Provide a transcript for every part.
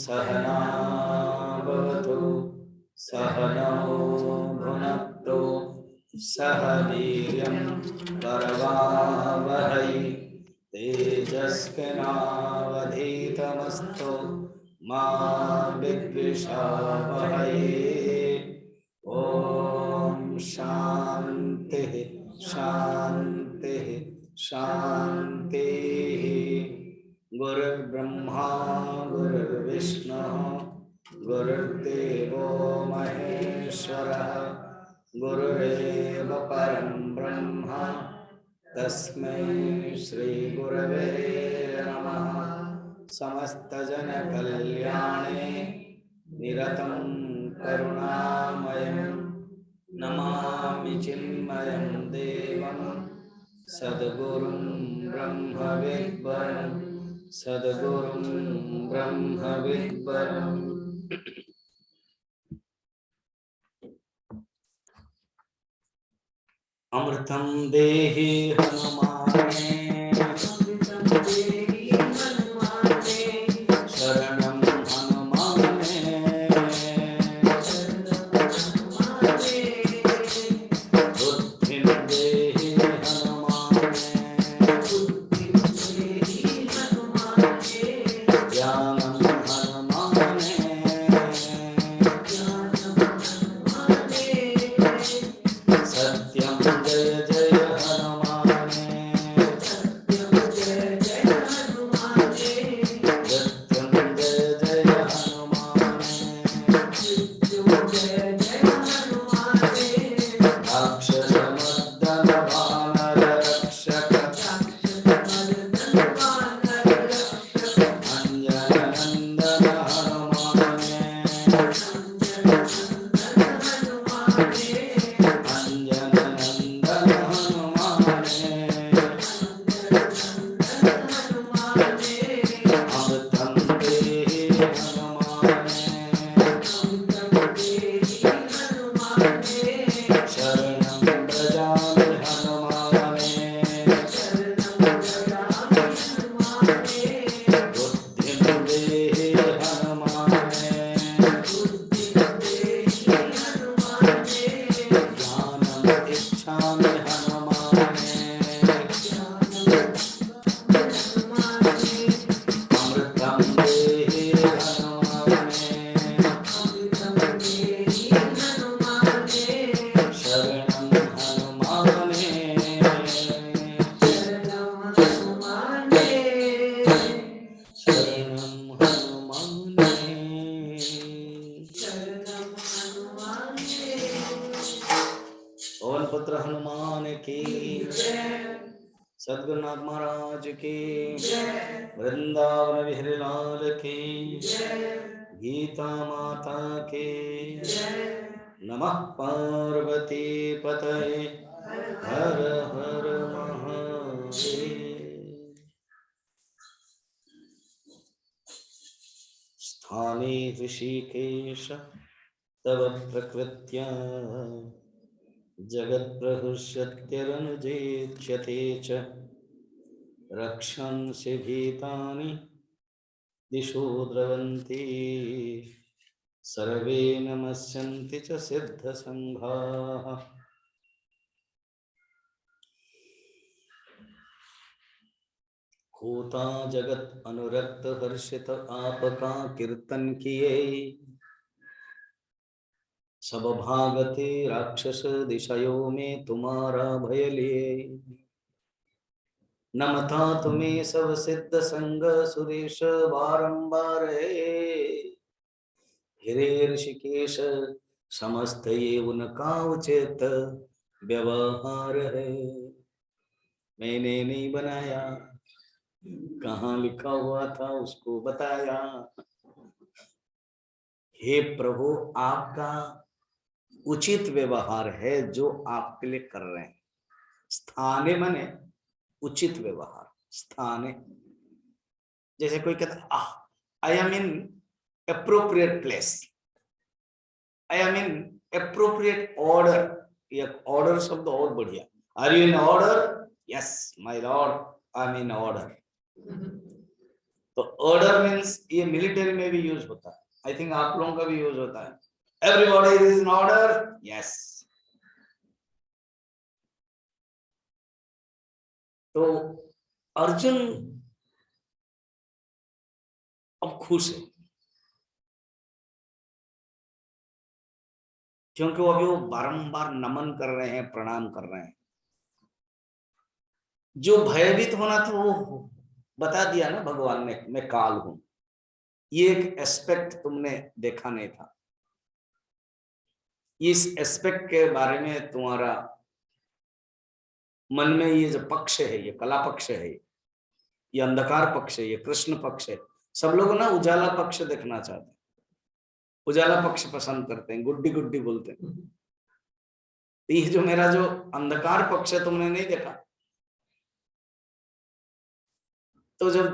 सहना भवतु सहनौ भुनक्तु सह वीर्यं करवावहै तेजस्विनावधीतमस्तु मा विद्विषावहै। ओम शांति शांति शांति। गुरुर्ब्रह्मा गुरुर्विष्णु गुरुर्देवो महेश्वरः गुरुरेव परं ब्रह्म तस्मै श्री गुरवे नमः। समस्त जन कल्याणे निरतं करुणामयं नमामि चिन्मयं देवं सद्गुरुं ब्रह्मविद्वरं सद्गुरुं ब्रह्मविद्वरम्। अमृतं देहि हनुमाने शरणं हनुमाने बुद्धिं देहि हनुमाने ज्ञानं हनुमाने सत्यं जय जय हनुमाने सत्यं जय जय हनुमाने सत्यं जय जय हनुमाने सत्यं जय जय हनुमाने राक्षसमर्दन वानर रक्षक अंजननंदन हनुमाने अंजननंदन हनुमाने अमृतं देहि हनुमाने शरणं व्रजामि हनुमाने बुद्धिं देहि हनुमाने ज्ञानम् इच्छामि हनुमाने अमृतं देहि हनुमाने शरणं हनुमाने शरणं हनुमाने। पवन पुत्र हनुमान की सद्गुरुनाथ महाराज की वृंदावन बिहारी लाल की गीता माता की नमः पार्वती पतये हर हर महादेव। स्थाने ऋषिकेश तव प्रकृत्या जगत्प्रहृष्यत्यरनुजेच्यते च रक्षंसि भीतानि दिशो द्रवन्ति सर्वे नमस्यन्ति च सिद्धसङ्घाः। होता जगत अनुरक्त हर्षित आपका कीर्तन किए सब भागते राक्षस दिशयो में तुम्हारा भय लिए नमता तुम्हें सब सिद्ध संग सुरेश बारंबार हिरे ऋषिकेश समस्त ये उनका उचित व्यवहार है। मैंने नहीं बनाया, कहाँ लिखा हुआ था उसको बताया। हे प्रभु, आपका उचित व्यवहार है जो आपके लिए कर रहे हैं। स्थाने माने उचित व्यवहार। स्थाने जैसे कोई कहता I am in appropriate place, I am in appropriate order. ये ऑर्डर शब्द और बढ़िया। Are you in order? Yes my lord, I am in order. तो ऑर्डर मीन्स ये मिलिट्री में भी यूज होता है, आई थिंक आप लोगों का भी यूज होता है। Everybody is in order, yes. तो अर्जुन अब खुश है, क्योंकि वो अभी वो बारंबार नमन कर रहे हैं, प्रणाम कर रहे हैं। जो भयभीत होना था वो बता दिया ना भगवान ने, मैं काल हूं। ये एक एस्पेक्ट तुमने देखा नहीं था, इस एस्पेक्ट के बारे में तुम्हारा मन में ये जो पक्ष है, ये कला पक्ष है, ये अंधकार पक्ष है, ये कृष्ण पक्ष है। सब लोग ना उजाला पक्ष देखना चाहते हैं, उजाला पक्ष पसंद करते हैं, गुड्डी गुड्डी बोलते हैं। ये जो मेरा जो अंधकार पक्ष है तुमने नहीं देखा। तो जब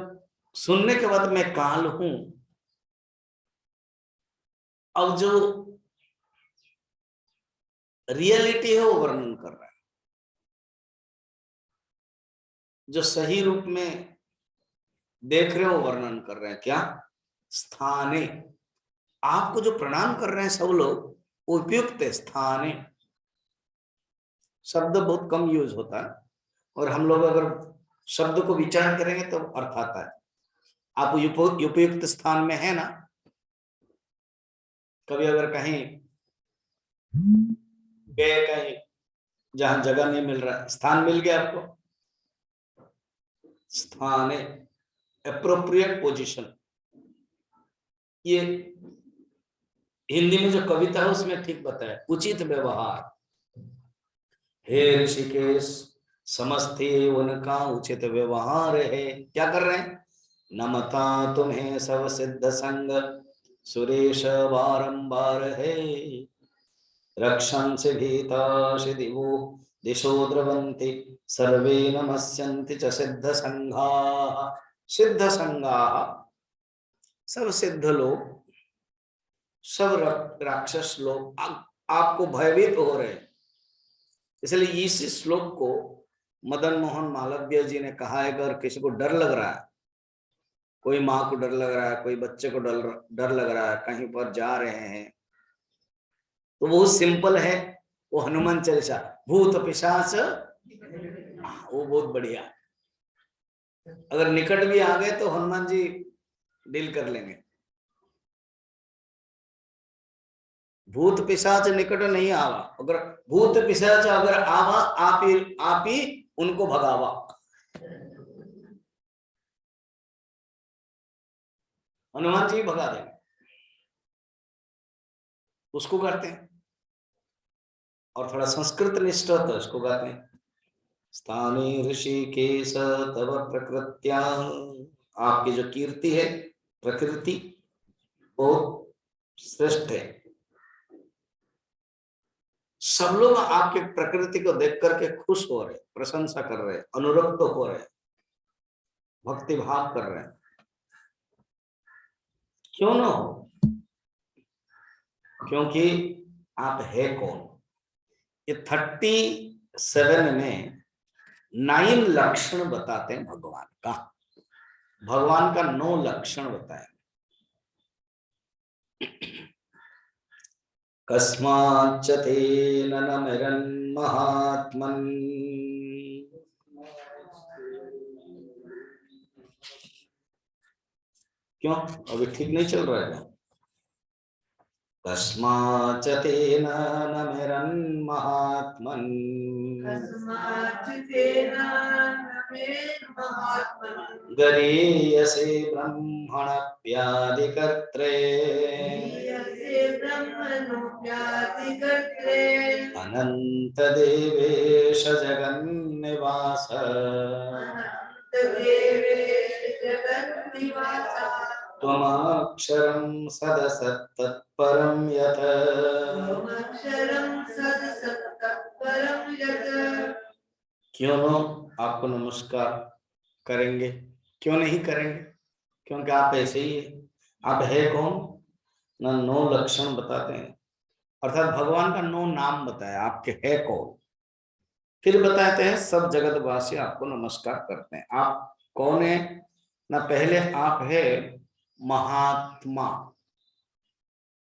सुनने के बाद मैं काल हूं, अब जो रियलिटी है वो वर्णन कर रहा है, जो सही रूप में देख रहे हो वर्णन कर रहे हैं। क्या? स्थाने, आपको जो प्रणाम कर रहे हैं सब लोग उपयुक्त है। स्थाने शब्द बहुत कम यूज होता है, और हम लोग अगर शब्द को विचार करेंगे तो अर्थ आता है। आप उपयुक्त स्थान में है ना, कभी अगर कहीं गए, कहीं जहां जगह नहीं मिल रहा, स्थान मिल गया आपको, स्थान है एप्रोप्रिएट पोजीशन। ये हिंदी में जो कविता है उसमें ठीक बताया, उचित व्यवहार। हे ऋषिकेश, समझते उनका उचित व्यवहार है। क्या कर रहे हैं? नमता तुम्हें सब सिद्ध संग सुरेश बारंबार है। रक्षं से भीताशि दिवो दिशो द्रवन्ति सर्वे नमस्यन्ति च सिद्ध संघाः। सिद्ध संघाः, सब सिद्ध लोग, सब राक्षस लोग आपको भयभीत हो रहे हैं। इसलिए इस श्लोक को मदन मोहन मालवीय जी ने कहा है कि अगर किसी को डर लग रहा है, कोई माँ को डर लग रहा है, कोई बच्चे को डर लग रहा है, कहीं पर जा रहे हैं, तो वो सिंपल है, वो हनुमान चालीसा, भूत पिशाच, वो बहुत बढ़िया। अगर निकट भी आ गए तो हनुमान जी डील कर लेंगे। भूत पिशाच निकट नहीं आवा, अगर भूत पिशाच अगर आवा, आप ही उनको भगावा। हनुमान जी भगा देंगे, उसको करते हैं। और थोड़ा संस्कृत निष्ठ होता है, उसको गाते हैं, स्थाने ऋषिकेश तव प्रकृत्या। आपकी जो कीर्ति है, प्रकृति वो श्रेष्ठ है। सब लोग आपके प्रकृति को देख करके खुश हो रहे, प्रशंसा कर रहे, अनुरक्त हो रहे, भक्ति भाव कर रहे हैं। क्यों ना हो? क्योंकि आप है कौन। ये 37 में 9 लक्षण बताते हैं भगवान का। भगवान का 9 लक्षण बताए। कस्माच्च तेन नमिरन् महात्मन्। क्यों अभी ठीक नहीं चल रहा है? कस्माच्च तेन नमिरन् महात्मन्। गरीयसे ब्रह्मणप्यादिकर्त्रे। अनंत देवेश जगन्निवास। त्वमक्षरं सदसत्तत्परं यत्। क्यों आपको नमस्कार करेंगे? क्यों नहीं करेंगे? क्योंकि आप ऐसे ही है। आप है कौन? ना 9 लक्षण बताते हैं, अर्थात भगवान का 9 नाम बताया, आपके है कौन। फिर बताते हैं सब जगतवासी आपको नमस्कार करते हैं। आप कौन है? ना पहले आप है महात्मा।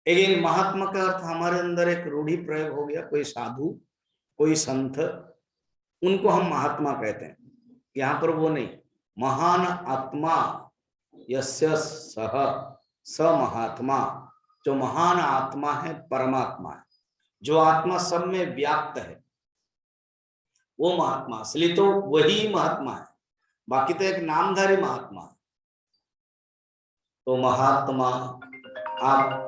लेकिन महात्मा का अर्थ हमारे अंदर एक रूढ़ी प्रयोग हो गया, कोई साधु कोई संत उनको हम महात्मा कहते हैं। यहाँ पर वो नहीं, महान आत्मा यस्य सह स महात्मा, जो महान आत्मा है परमात्मा है, जो आत्मा सब में व्याप्त है वो महात्मा। असली तो वही महात्मा है, बाकी तो एक नामधारी महात्मा है। तो महात्मा, आप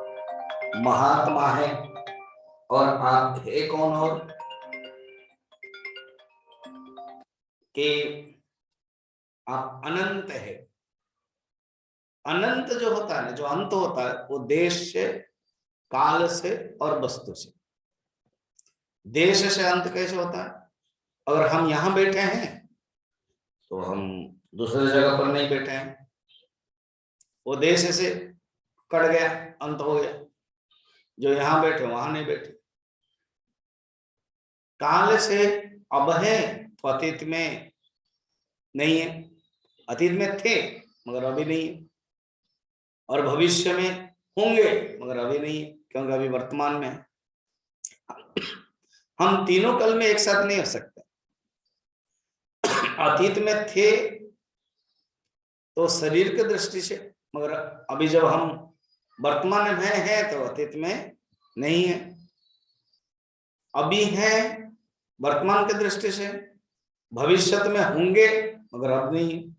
महात्मा है और आप है कौन? और कि आप अनंत है। अनंत जो होता है ना, जो अंत होता है, वो देश से, काल से और वस्तु से। देश से अंत कैसे होता है? अगर हम यहां बैठे हैं तो हम दूसरी जगह पर नहीं बैठे हैं, वो देश से कट गया, अंत हो गया। जो यहां बैठे वहां नहीं बैठे। काल से अब है तो अतीत में नहीं है, अतीत में थे मगर अभी नहीं है, और भविष्य में होंगे मगर अभी नहीं है, क्योंकि अभी वर्तमान में है। हम तीनों कल में एक साथ नहीं हो सकते। अतीत में थे तो शरीर की दृष्टि से, मगर अभी जब हम वर्तमान में हैं तो अतीत में नहीं है। अभी है वर्तमान की दृष्टि से, भविष्य में होंगे मगर अब नहीं।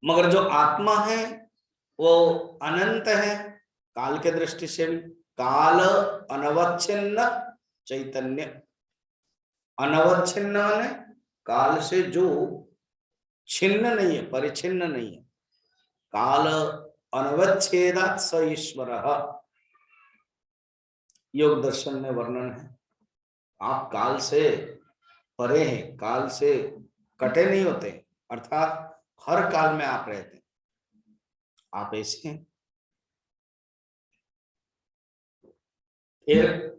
मगर जो आत्मा है वो अनंत है काल के दृष्टि से भी। काल अनवच्छिन्न चैतन्य। अनवच्छिन्न माने काल से जो छिन्न नहीं है, परिच्छिन्न नहीं है। काल अनवच्छेदात् स ईश्वरः, योग दर्शन में वर्णन है। आप काल से परे हैं, काल से कटे नहीं होते, अर्थात हर काल में आप रहते हैं, आप ऐसे हैं। फिर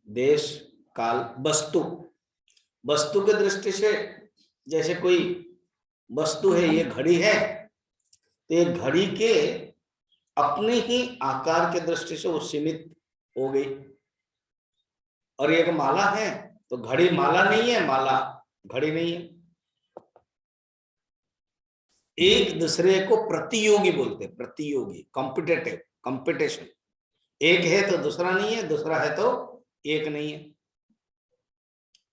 देश काल वस्तु, वस्तु की दृष्टि से जैसे कोई वस्तु है, ये घड़ी है तो ये घड़ी के अपने ही आकार के दृष्टि से वो सीमित हो गई। और एक माला है तो घड़ी माला नहीं है, माला घड़ी नहीं है। एक दूसरे को प्रतियोगी बोलते, प्रतियोगी, कॉम्पिटेटिव, कंपटीशन। एक है तो दूसरा नहीं है, दूसरा है तो एक नहीं है।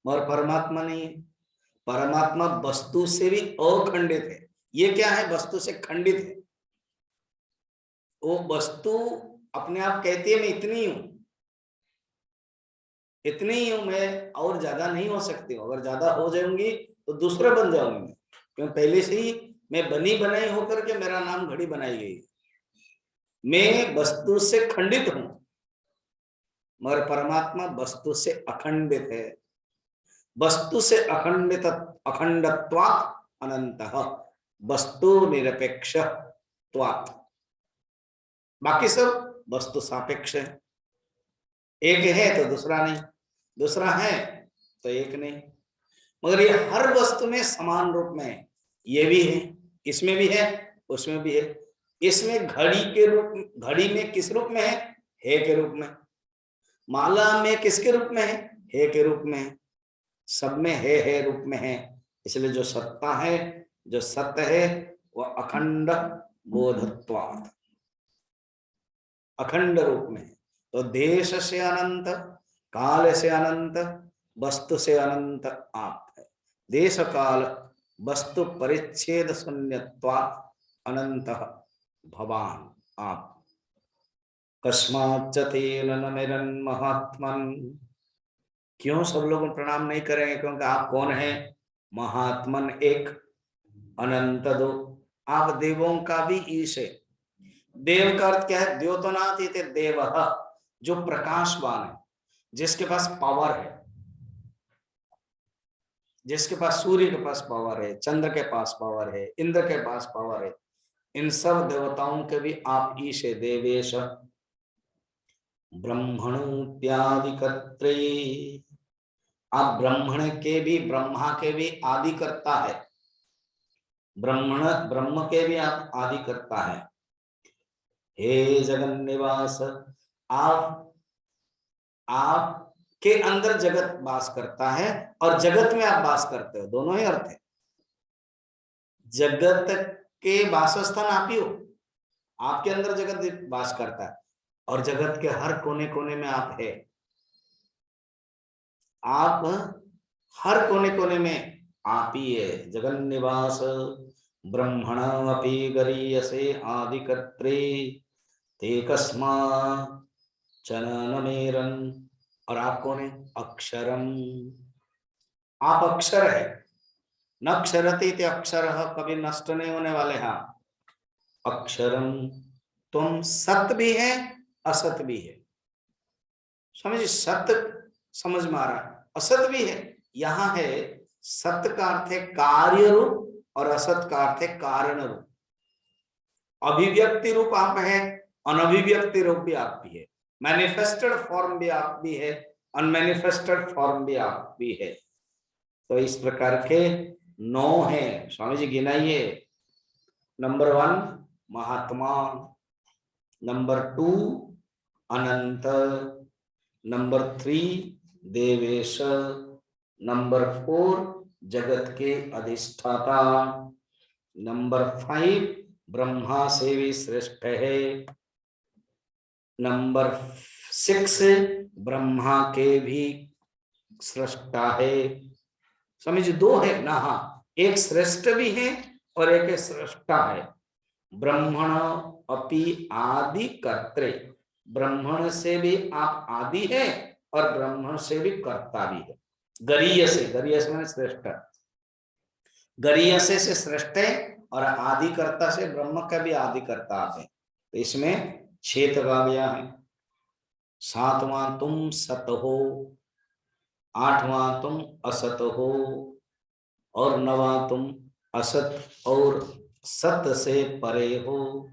और परमात्मा नहीं है। परमात्मा वस्तु से भी अखंडित है। ये क्या है? वस्तु से खंडित है। वो वस्तु अपने आप कहती है मैं इतनी हूं, इतनी ही हूं मैं, और ज्यादा नहीं हो सकती हूँ। अगर ज्यादा हो जाऊंगी तो दूसरा बन जाऊंगी मैं, क्योंकि पहले से ही मैं बनी बनाई होकर के मेरा नाम घड़ी बनाई गई। मैं वस्तु से खंडित हूं, मगर परमात्मा वस्तु से अखंडित है। वस्तु से अखंडित, अखंडत्वात् अनंतः, वस्तु निरपेक्षत्वात्। बाकी सब वस्तु सापेक्ष है। एक है तो दूसरा नहीं, दूसरा है तो एक नहीं। मगर ये हर वस्तु में समान रूप में है। ये भी है, इसमें भी है, उसमें भी है। इसमें घड़ी के रूप, घड़ी में किस रूप में है के रूप में। माला में किसके रूप में है के रूप में है। सब में है रूप में है। इसलिए जो सत्ता है, जो सत्य है, वह अखंड बोधत्वात्, अखंड रूप में है। तो देश से अनंत, काल से अनंत, वस्तु से अनंत आप है। देश काल वस्तु परिच्छेद शून्यत्वात् अनंत भवान आप। कस्माच्च तेन न निरन् महात्मन्, क्यों सब लोग प्रणाम नहीं करेंगे? क्योंकि आप कौन है? महात्मन एक, अनंत दो। आप देवों का भी ईश है। देव का अर्थ क्या है? द्योतनाथ इति देवः, जो प्रकाशवान है, जिसके पास पावर है, जिसके पास सूर्य के पास पावर है, चंद्र के पास पावर है, इंद्र के पास पावर है। इन सब देवताओं के भी आप ईश है। देवेश ब्रह्मणोऽप्यादिकर्त्रे, आप ब्राह्मण के भी, ब्रह्मा के भी आदि करता है। ब्रह्म के भी आप आदि करता है। हे जगन निवास, आप के अंदर जगत वास करता है और जगत में आप वास करते हो, दोनों ही अर्थ है। जगत के वासस्थान आप ही हो, आपके अंदर जगत वास करता है और जगत के हर कोने कोने में आप है। आप हर कोने कोने में आप ही है। जगन निवास ब्रह्मण अपि गरीयसे आदिकर्त्रे ते कस्मा चननमेरन। और आप कौन है? अक्षरम। आप अक्षर है। न क्षरते इति अक्षरः, कभी नष्ट नहीं होने वाले हैं। अक्षरम, तुम सत्य भी है असत भी है। समझिए, सत्य समझ में आ रहा है, असत भी है। यहां है सत्य का अर्थ है कार्य रूप और असत का अर्थ है कारण रूप। अभिव्यक्ति रूप आप है, अनभिव्यक्ति रूप भी आप भी है, मैनिफेस्टेड फॉर्म भी आप भी है, अनमैनिफेस्टेड फॉर्म भी आप भी है। तो इस प्रकार के 9 है। स्वामी जी गिनाइए। नंबर 1 महात्मा, नंबर 2 अनंत, नंबर 3 देवेश, नंबर 4 जगत के अधिष्ठाता, नंबर 5 ब्रह्मा से भी श्रेष्ठ है, नंबर 6 ब्रह्मा के भी सृष्टा है। समझ 2 है ना? हाँ, एक श्रेष्ठ भी है और एक सृष्टा है। ब्रह्मण अपि आदि कर्त्रे, ब्रह्मण से भी आप आदि है और ब्रह्मण से भी कर्ता भी है। गरीय से, गरीय से श्रेष्ठ, गरीय से श्रेष्ठ है और आदि कर्ता से ब्रह्म का भी आदि कर्ता है। तो इसमें 6 तगावियां है। 7वां तुम सत हो, 8वां तुम असत हो और 9वां तुम असत और सत से परे हो।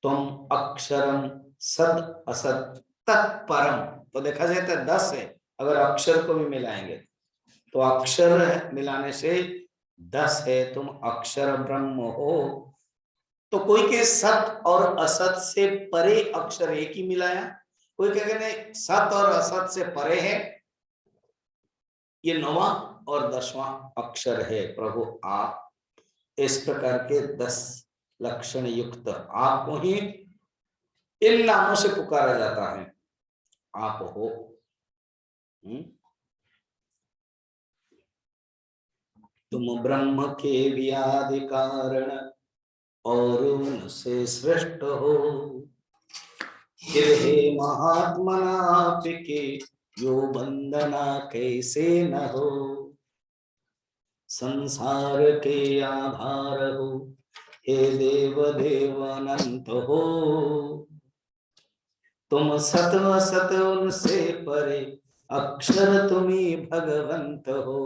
तुम अक्षरम सद असत तत्परम। तो देखा जाए तो 10 है, अगर अक्षर को भी मिलाएंगे तो अक्षर मिलाने से 10 है। तुम अक्षर ब्रह्म हो। तो कोई के सत और असत से परे अक्षर एक ही मिलाया, कोई कहे नहीं सत और असत से परे है, ये 9वां और 10वां अक्षर है। प्रभु आप इस प्रकार के 10 लक्षण युक्त आपको ही इन नामों से पुकारा जाता है। आप हो। तुम ब्रह्म के व्याधि कारण और उनसे सृष्ट हो। फिर हे महात्मना आपके यो वंदना कैसे न हो। संसार के आधार हो, हे देव देव अनंत हो। तुम सत असत उनसे परे, अक्षर तुम्ही भगवंत हो।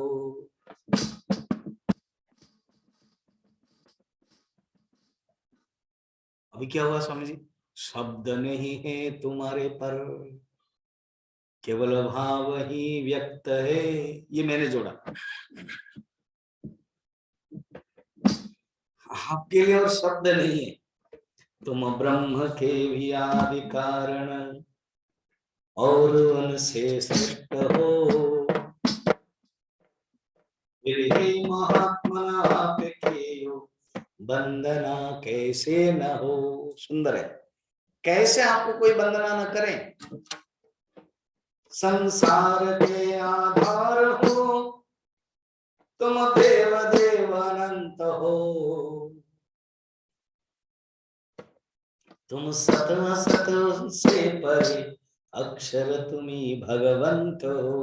अभी क्या हुआ स्वामी जी? शब्द नहीं है तुम्हारे पर, केवल भाव ही व्यक्त है। ये मैंने जोड़ा आपके लिए, और शब्द नहीं है। तुम ब्रह्म के भी आदि कारण और उनसे सृष्ट हो। महात्मा आपके वंदना कैसे न हो। सुंदर है, कैसे आपको कोई वंदना न करे। संसार के आधार हो, तुम देव देव अनंत हो। तुम सत असत से परे, अक्षर तुम्ही भगवंत हो।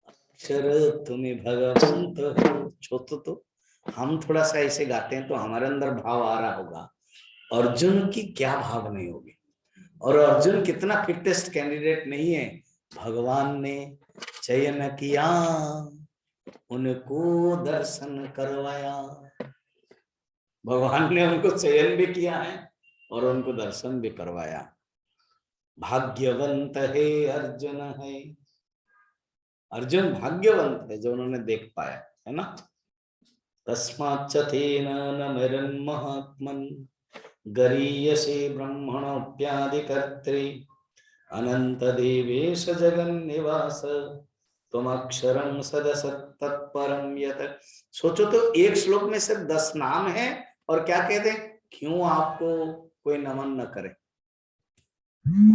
अक्षर तुम्ही भगवंत हो। छोटो तो हम थोड़ा सा ऐसे गाते हैं तो हमारे अंदर भाव आ रहा होगा, अर्जुन की क्या भाव नहीं होगी। और अर्जुन कितना फिटेस्ट कैंडिडेट नहीं है। भगवान ने चयन किया, उनको दर्शन करवाया। भगवान ने उनको चयन भी किया है और उनको दर्शन भी करवाया। भाग्यवंत है अर्जुन है। अर्जुन भाग्यवंत है जो उन्होंने देख पाया, है ना। तस्माच्च तेन नमिरन्महात्मन् गरीयसे ब्रह्मणोऽप्यादिकर्त्रे अनंत देवेश जगन्निवास त्वमक्षरं सदसत्तत्परं यत्। सोचो तो एक श्लोक में सिर्फ 10 नाम है और क्या कहते हैं, क्यों आपको कोई नमन न करे,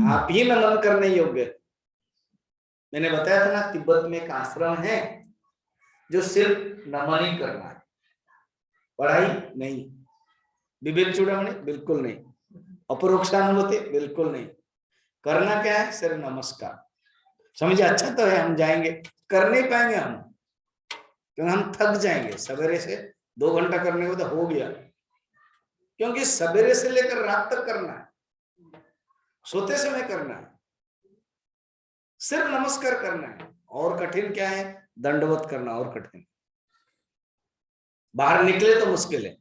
आप ही नमन करने योग्य। मैंने बताया था ना, तिब्बत में एक आश्रम है जो सिर्फ नमन ही करना है, पढ़ाई नहीं, विवेक चूड़ामणि बिल्कुल नहीं, अपरोक्षानुभूति बिल्कुल नहीं, करना क्या है, सिर्फ नमस्कार। समझे, अच्छा तो है, हम जाएंगे, कर नहीं पाएंगे हम, क्योंकि हम थक जाएंगे। सवेरे से 2 घंटा करने को तो हो गया, क्योंकि सवेरे से लेकर रात तक करना है, सोते समय करना है, सिर्फ नमस्कार करना है। और कठिन क्या है, दंडवत करना और कठिन। बाहर निकले तो मुश्किल है,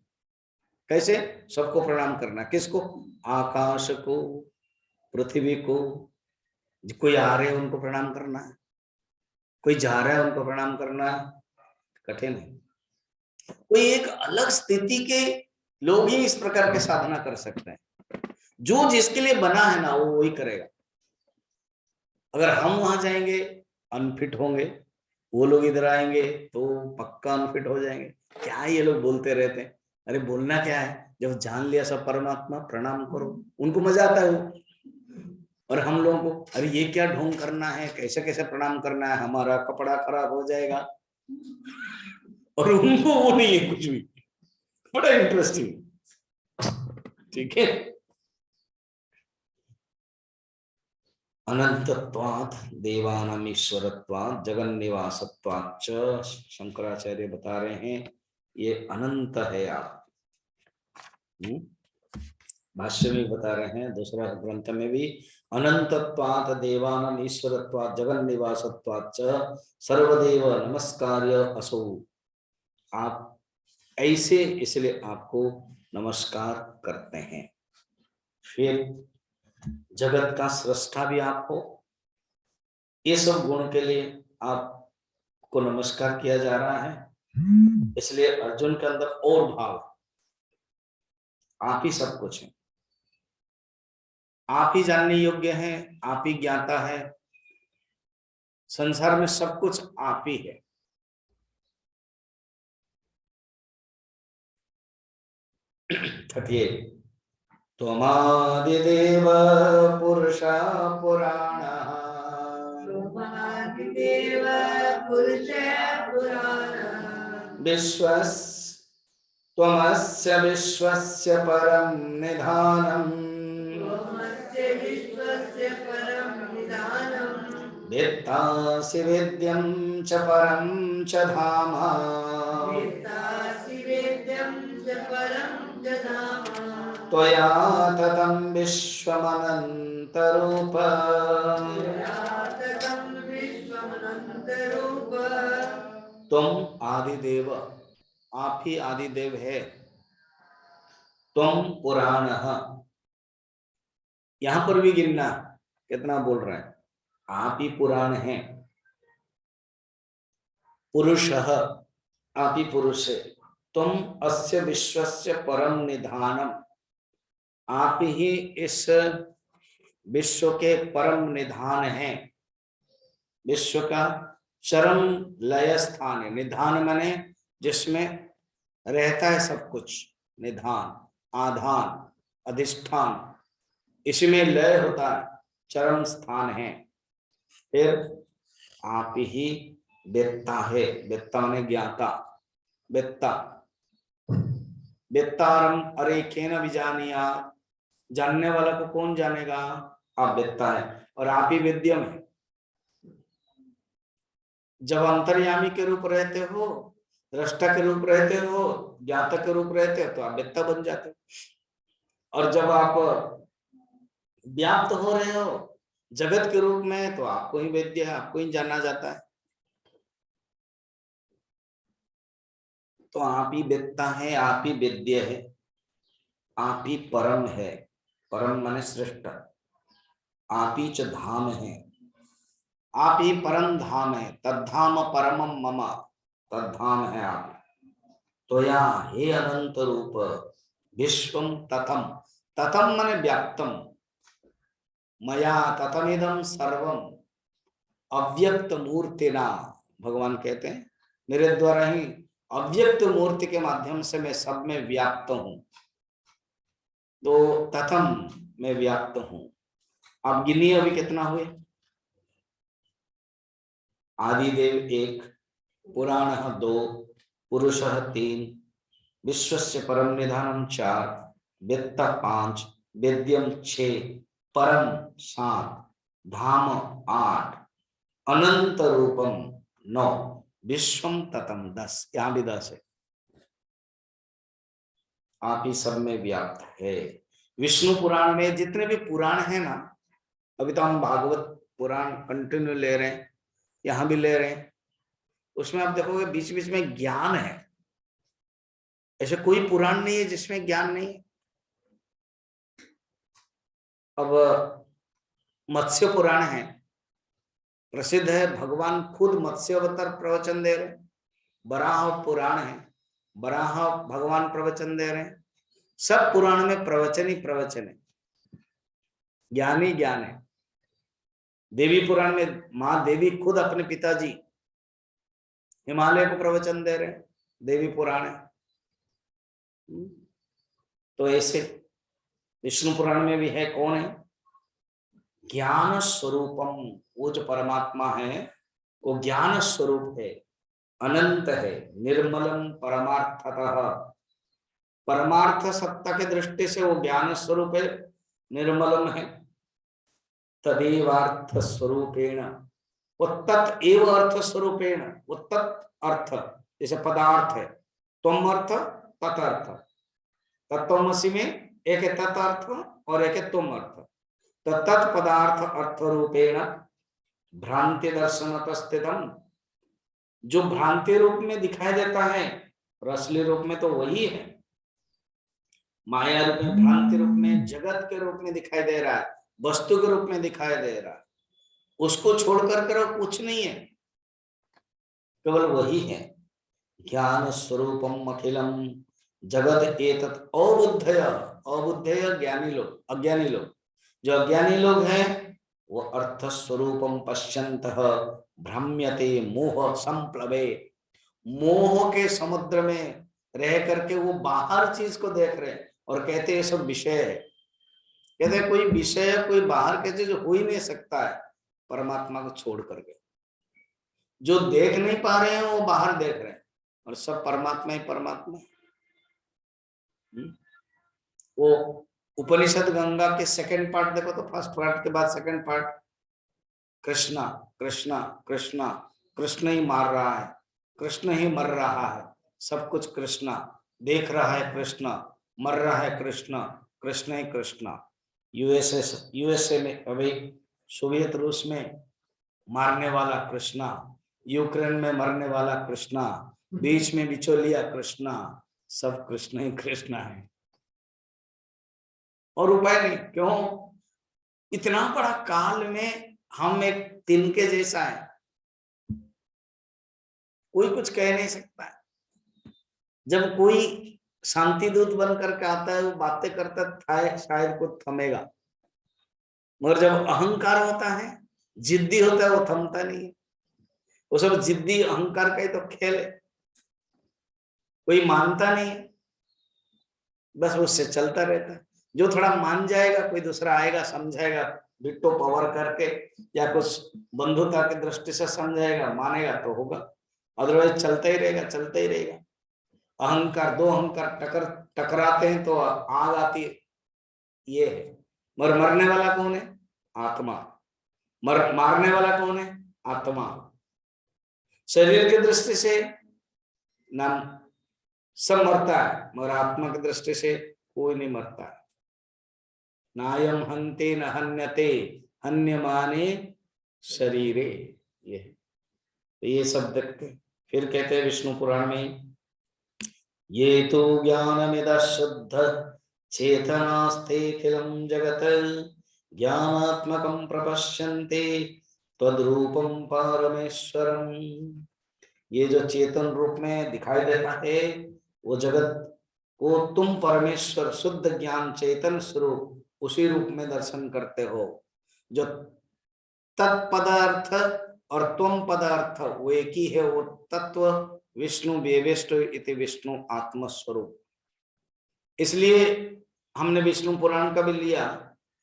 कैसे, सबको प्रणाम करना। किसको, आकाश को, पृथ्वी को, कोई आ रहे हैं उनको प्रणाम करना है, कोई जा रहा है उनको प्रणाम करना है, कठिन है। कोई एक अलग स्थिति के लोग ही इस प्रकार के साधना कर सकते हैं। जो जिसके लिए बना है ना, वो वही करेगा। अगर हम वहां जाएंगे अनफिट होंगे, वो लोग इधर आएंगे तो पक्का अनफिट हो जाएंगे। क्या ये लोग बोलते रहते हैं, अरे बोलना क्या है, जब जान लिया सब परमात्मा, प्रणाम करो। उनको मजा आता है वो, और हम लोगों को अरे ये क्या ढोंग करना है, कैसे कैसे प्रणाम करना है, हमारा कपड़ा खराब हो जाएगा। और उनको वो नहीं है कुछ भी, बड़ा इंटरेस्टिंग। ठीक है, अनंतत्वात् देवानाम ईश्वरत्वात् जगन्निवासत्वाच्च। शंकराचार्य बता रहे हैं ये अनंत है। आप भाष्य में बता रहे हैं, दूसरा ग्रंथ में भी, अनंतत्वात् देवानाम ईश्वरत्वात् जगन्निवासत्वाच्च सर्वदेव नमस्कार्य असौ। आप ऐसे इसलिए आपको नमस्कार करते हैं। फिर जगत का सृष्टा भी आप हो, ये सब गुण के लिए आपको नमस्कार किया जा रहा है। इसलिए अर्जुन के अंदर और भाव, आप ही सब कुछ है, आप ही जानने योग्य हैं, आप ही ज्ञाता है, संसार में सब कुछ आप ही है। थकिए, त्वमादिदेव पुरुषा पुराण, त्वमस्य विश्वस्य परं निधानम्, वेत्तासि वेद्यं च परं च धाम, त्वया ततं विश्वमनन्तरूप। तुम आदिदेव, आप ही आदिदेव है। तुम पुराण, यहां पर भी गिनना कितना बोल रहे हैं, आप ही पुराण हैं। पुरुष, आप ही पुरुष है। तुम अस्य विश्वस्य परम निधानम, आप ही इस विश्व के परम निधान हैं। विश्व का चरम लय स्थान है। निधान माने जिसमें रहता है सब कुछ, निधान, आधान, अधिष्ठान, इसमें लय होता है, चरम स्थान है। फिर आप ही वेत्ता है, वेत्ता माने ज्ञाता, वेत्ता, वेत्तारम अरे केन विजानिया, जानने वाला को कौन जानेगा, आप वेत्ता है। और आप ही वेद्यम है। जब अंतर्यामी के रूप रहते हो, दृष्टा के रूप रहते हो, ज्ञाता के रूप रहते हो, तो आप वेत्ता बन जाते हो। और जब आप व्याप्त हो रहे हो जगत के रूप में, तो आपको ही वेद्य है, आपको ही जाना जाता है। तो आप ही वेत्ता है, आप ही वेद्य है, आप ही परम है। परम माने श्रेष्ठ। आप ही च धाम है, आप ही परम धाम है। तद्धाम परमम मम, तद्धाम है आप। त्वया हे अनंत रूप विश्वम ततम, ततम माने व्याप्तम, मया ततमिदं सर्वम अव्यक्त मूर्तिना, भगवान कहते हैं मेरे द्वारा ही अव्यक्त मूर्ति के माध्यम से मैं सब में व्याप्त हूं। तो तथम में व्याप्त हूं। आप गिनिए अभी कितना हुए। आदिदेव 1, पुराण 2, पुरुष 3, विश्वस्य परम निधानम 4, वित्त 5, वेद्यम 6, परम 7, धाम 8, अनंत रूपम 9, विश्वम ततम 10। यहां भी 10 है। आप ही सब में व्याप्त है। विष्णु पुराण में जितने भी पुराण है ना, अभी तो हम भागवत पुराण कंटिन्यू ले रहे हैं, यहां भी ले रहे हैं, उसमें आप देखोगे बीच बीच में ज्ञान है। ऐसे कोई पुराण नहीं है जिसमें ज्ञान नहीं है। अब मत्स्य पुराण है, प्रसिद्ध है, भगवान खुद मत्स्य अवतार प्रवचन दे रहे। बराह पुराण है, बराह भगवान प्रवचन दे रहे हैं। सब पुराण में प्रवचन ही प्रवचन है, ज्ञान ही ज्ञान है। देवी पुराण में मां देवी खुद अपने पिताजी हिमालय को प्रवचन दे रहे हैं, देवी पुराण है। तो ऐसे विष्णु पुराण में भी है, कौन है? ज्ञान स्वरूपम, वो जो परमात्मा है वो ज्ञान स्वरूप है, अनंत है, निर्मलम परमार्थतः, परमार्थ सत्ता के दृष्टि से वो ज्ञान स्वरूप है, निर्मलम है। तदेवार्थ स्वरूपेण, वो तत् एव अर्थ स्वरूपेण, वो तत् अर्थ जैसे पदार्थ है, त्वम अर्थ तत् अर्थ, तत्वमसि में एक है तत् अर्थ और एक है तुम अर्थ। तो तत्पदार्थ अर्थ रूपेण भ्रांति दर्शनत स्थितम, जो भ्रांति रूप में दिखाई देता है, असली रूप में तो वही है। माया रूप में, भ्रांति रूप में, जगत के रूप में दिखाई दे रहा है, वस्तु के रूप में दिखाई दे रहा है, उसको छोड़ कर कुछ नहीं है, केवल वही है। ज्ञान स्वरूपम अखिलम जगत एतत् अबुद्धय, अबुद्धय ज्ञानी लोग, अज्ञानी लोग, जो अज्ञानी लोग हैं वो अर्थ स्वरूपम पश्यन्तः भ्रम्यते मोह संप्लवे, मोह के समुद्र में रह करके वो बाहर चीज को देख रहे हैं और कहते हैं ये सब विषय है। कहते हैं कोई विषय, कोई बाहर के चीज हो ही नहीं सकता है परमात्मा को छोड़ करके। जो देख नहीं पा रहे हैं वो बाहर देख रहे हैं, और सब परमात्मा ही परमात्मा। वो उपनिषद गंगा के सेकंड पार्ट देखो तो फर्स्ट पार्ट के बाद सेकंड पार्ट, कृष्णा कृष्णा कृष्णा, कृष्ण ही मार रहा है, कृष्ण ही मर रहा है, सब कुछ कृष्णा, देख रहा है कृष्ण, मर रहा है कृष्ण, कृष्ण ही कृष्णा। यूएसए में अभी सोवियत रूस में मारने वाला कृष्णा, यूक्रेन में मरने वाला कृष्णा, बीच में बिचौलिया कृष्णा, सब कृष्ण ही कृष्णा है और उपाय नहीं। क्यों? इतना बड़ा काल में हम एक तिनके जैसा है, कोई कुछ कह नहीं सकता है। जब कोई शांति दूत बन करके आता है, वो बातें करता है, शायद को थमेगा, मगर जब अहंकार होता है, जिद्दी होता है, वो थमता नहीं है। वो सब जिद्दी अहंकार का ही तो खेल है, कोई मानता नहीं है, बस उससे चलता रहता है। जो थोड़ा मान जाएगा, कोई दूसरा आएगा समझाएगा, बिट्टो पावर करके या कुछ बंधुता की दृष्टि से समझाएगा, मानेगा तो होगा, अदरवाइज चलता ही रहेगा, चलता ही रहेगा। अहंकार, दो अहंकार टकराते हैं तो आग आती है, ये है। मगर मरने वाला कौन है? आत्मा। मारने वाला कौन है? आत्मा। शरीर की दृष्टि से नाम सब मरता है, मगर आत्मा की दृष्टि से कोई नहीं मरता है। नायम हन्ते न हन्यते हन्यमाने शरीरे, ये सब देखते। फिर कहते हैं विष्णु पुराण में, ये तो ज्ञानमिद शुद्ध चेतनास्तेऽखिलं जगत ज्ञानात्मकं प्रपश्यन्ते तद्रूपं परमेश्वरम्। ये जो चेतन रूप में दिखाई देता है वो जगत को तुम परमेश्वर शुद्ध ज्ञान चैतन्य स्वरूप उसी रूप में दर्शन करते हो। जो तत्पदार्थ और त्वम पदार्थ वो एक ही है, वो तत्व विष्णु व्यवेष्ट इति विष्णु आत्मस्वरूप। इसलिए हमने विष्णु पुराण का भी लिया,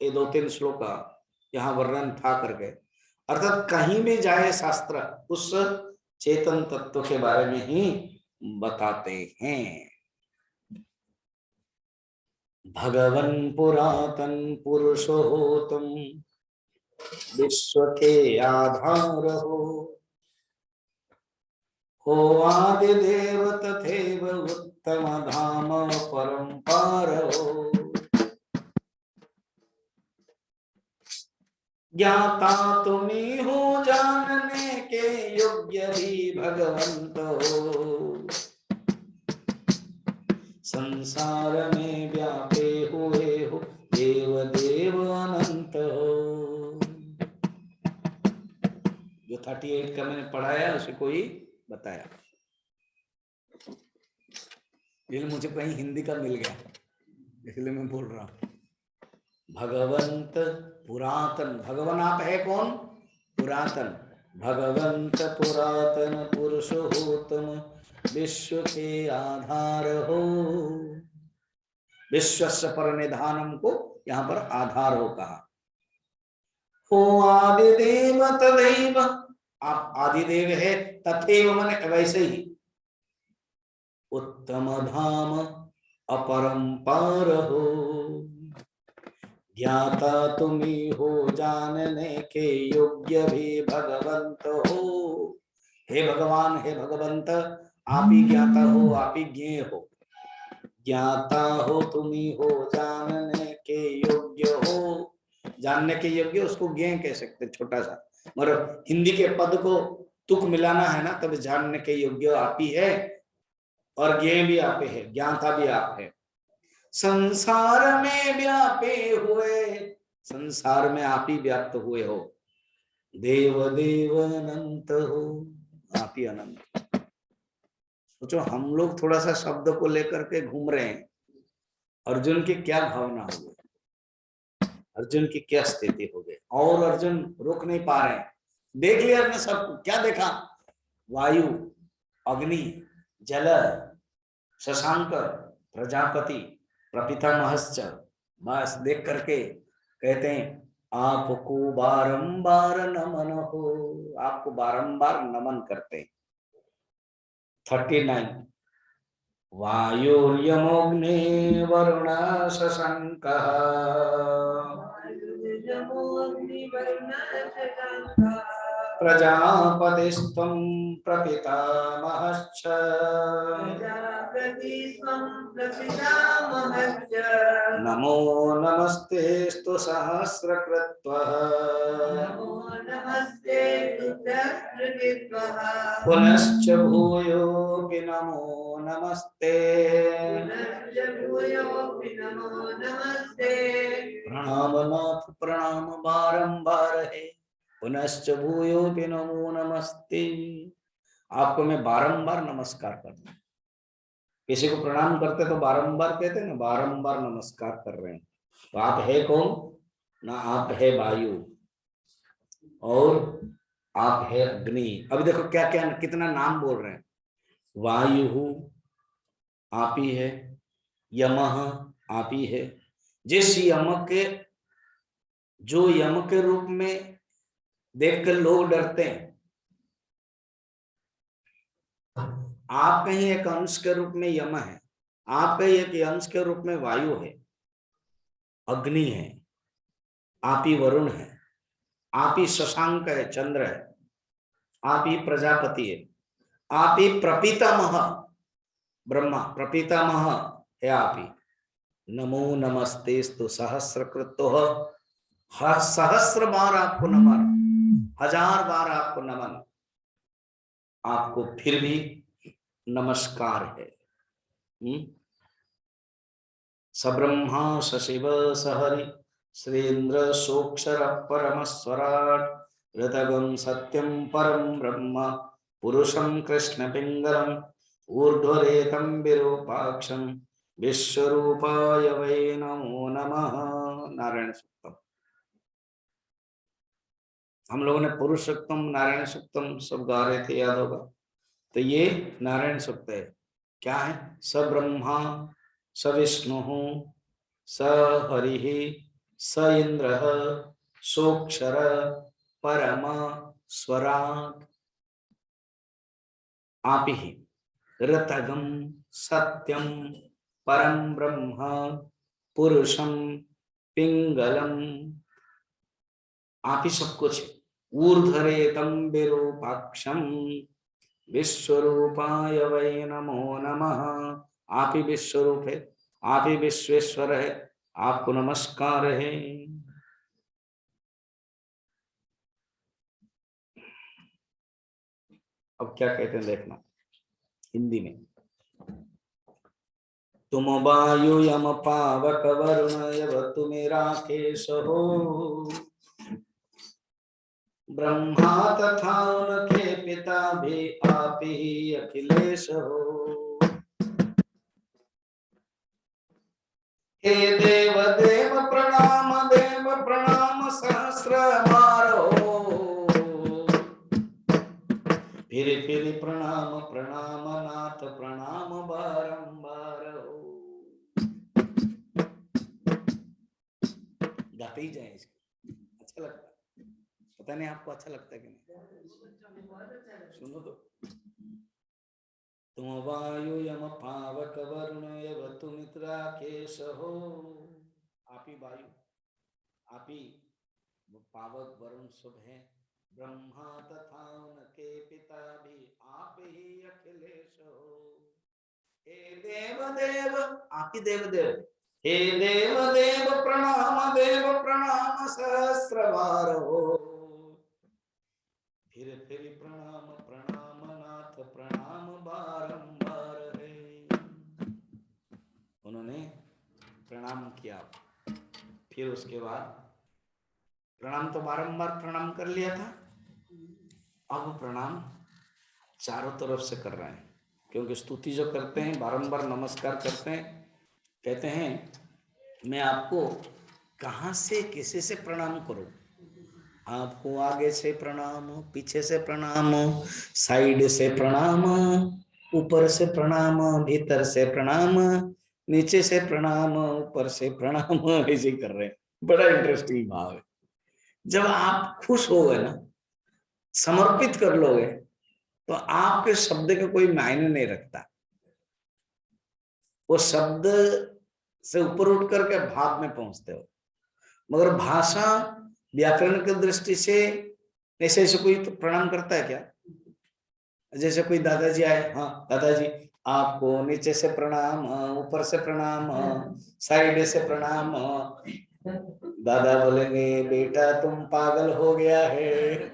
ये 2-3 श्लोक का यहाँ वर्णन था करके, अर्थात कहीं भी जाए शास्त्र उस चेतन तत्व के बारे में ही बताते हैं। भगवन पुरातन पुरुषो हो तुम, विश्व के आधार हो आदि देव तथैव उत्तम धाम परंपार हो। ज्ञाता तुम्ही हो जानने के योग्य भी भगवंत हो, संसार में व्यापे हुए हो देव देव अनंत हो। जो 38 का मैंने पढ़ाया उसे कोई बताया, ये मुझे कहीं हिंदी का मिल गया इसलिए मैं बोल रहा हूं। भगवंत पुरातन, भगवान आप है कौन? पुरातन। भगवंत पुरातन पुरुष हो तुम, विश्व के आधार हो। विश्वस्य परनिधानम को यहाँ पर आधार हो कहा। हो आदिदेव तदैव, आप आदिदेव है, तथैव माने वैसे ही। उत्तम धाम अपरंपार हो, ज्ञाता तुम्ही हो जानने के योग्य भी भगवंत हो। हे भगवान, हे भगवंत, आप ही ज्ञाता हो, आप ही ज्ञेय हो। ज्ञाता हो तुम्ही हो जानने के योग्य हो, जानने के योग्य उसको ज्ञेय कह सकते, छोटा सा, मतलब हिंदी के पद को तुक मिलाना है ना, तब जानने के योग्य आप ही है और ज्ञेय भी आप है, ज्ञाता भी आप है। संसार में व्यापे हुए, संसार में आप ही व्याप्त हुए हो। देव देव अनंत हो, आप ही अनंत। सोचो हम लोग थोड़ा सा शब्द को लेकर के घूम रहे हैं, अर्जुन की क्या भावना हो गई, अर्जुन की क्या स्थिति हो गई, और अर्जुन रोक नहीं पा रहे हैं। देख लिया ने सब, क्या देखा? वायु, अग्नि, जल, शशांक, प्रजापति, प्रपितामहश्च, बस देख करके कहते हैं आपको बारंबार नमन हो, आपको बारंबार नमन करते हैं। 39 वायुर्यमोऽग्ने वरुण शशांकः, प्रजापतिस्त्वं प्रपितामहश्च, नमो नमस्तेस्तु सहस्रकृत्वः, पुनश्च भूयोऽपि नमो नमस्ते, प्रणाम नाथ प्रणाम बारंबार है, पुनश्च भूयोऽपि नमो नमस्ते। आपको मैं बारंबार नमस्कार करता हूं। किसी को प्रणाम करते तो बारंबार कहते हैं ना, बारंबार नमस्कार कर रहे हैं। तो आप है कौन ना? आप है वायु और आप है अग्नि। अभी देखो क्या क्या कितना नाम बोल रहे हैं। वायु आप ही है, यमः आप ही है। जिस यम के, जो यम के रूप में देखकर लोग डरते हैं, आप कहीं एक अंश के रूप में यम है, आप कहीं एक अंश के रूप में वायु है, अग्नि है, आप ही वरुण है, आप ही शशांक है, चंद्र है, आप ही प्रजापति है, आप ही प्रपितामह ब्रह्मा, प्रपितामह है आप ही। नमो नमस्तेस्तु सहस्रकृतो, सहस्र बार आपको नमन, 1000 बार आपको नमन, आपको फिर भी नमस्कार है। सब्रह्मा सशिव सहरि श्रीन्द्र सोक्षर परमस्वराट, ऋतगं सत्यं परं ब्रह्म पुरुषं कृष्ण पिंगलम् ऊर्ध्वरेतं विरूपाक्षं विश्वरूपाय वै नमो नमः। नारायण सूक्तम हम लोगों ने पुरुष सूक्तम नारायण सूक्तम सब गा रहे थे, याद होगा। तो ये नारायण सूक्त है। क्या है? स ब्रह्मा स विष्णु स हरि स इंद्र सोक्षर परम स्वराट आप ही ऋतगम सत्यम परम ब्रह्म पुरुषम पिंगलम। आप ही सब कुछ। ऊर्ध्वरेतम विरूपाक्षम विश्वरूपाय वै नमो नमः। आप ही विश्वरूप है, आप ही विश्वेश्वर है, आपको नमस्कार है। अब क्या कहते हैं देखना हिंदी में। तुम वायु यम पावक वरुण यव तुमेरा केश हो, ब्रह्मा तथा उनके पिता भी आप ही अखिलेश हो। हे देव देव प्रणाम सहस्र मारो, फिर प्रणाम प्रणाम नाथ प्रणाम बारंबार हो। गाते ही जाए इसको, अच्छा लगता है। पता नहीं आपको अच्छा लगता है कि नहीं? सुनो तो। तुम वायु यम पावक वरुण यव तुमित्रा केश हो। आप ही वायु, आप ही पावक वरुण शुभ है, ब्रह्मा तथा उनके पिता भी आप ही अखिलेश हो। हे देव देव, आप ही देव देव। हे देव देव प्रणाम सहस्रवार हो। फिर प्रणाम प्रणाम नाथ प्रणाम बारंबार है। उन्होंने प्रणाम किया, फिर उसके बाद प्रणाम तो बारंबार प्रणाम कर लिया था, अब प्रणाम चारों तरफ से कर रहे हैं। क्योंकि स्तुति जो करते हैं, बारंबार नमस्कार करते हैं, कहते हैं मैं आपको कहाँ से किसी से प्रणाम करूं। आपको आगे से प्रणाम, पीछे से प्रणाम, साइड से प्रणाम, ऊपर से प्रणाम, भीतर से प्रणाम, नीचे से प्रणाम, ऊपर से प्रणाम, ऐसे कर रहे हैं। बड़ा इंटरेस्टिंग भाव है। जब आप खुश हो गए ना, समर्पित कर लोगे, तो आपके शब्द का कोई मायने नहीं रखता। वो शब्द से ऊपर उठ करके भाव में पहुंचते हो। मगर भाषा व्याकरण की दृष्टि से ऐसे ऐसे कोई तो प्रणाम करता है क्या? जैसे कोई दादाजी आए, हाँ दादाजी आपको नीचे से प्रणाम, ऊपर से प्रणाम, साइड से प्रणाम। दादा बोलेंगे बेटा तुम पागल हो गया है,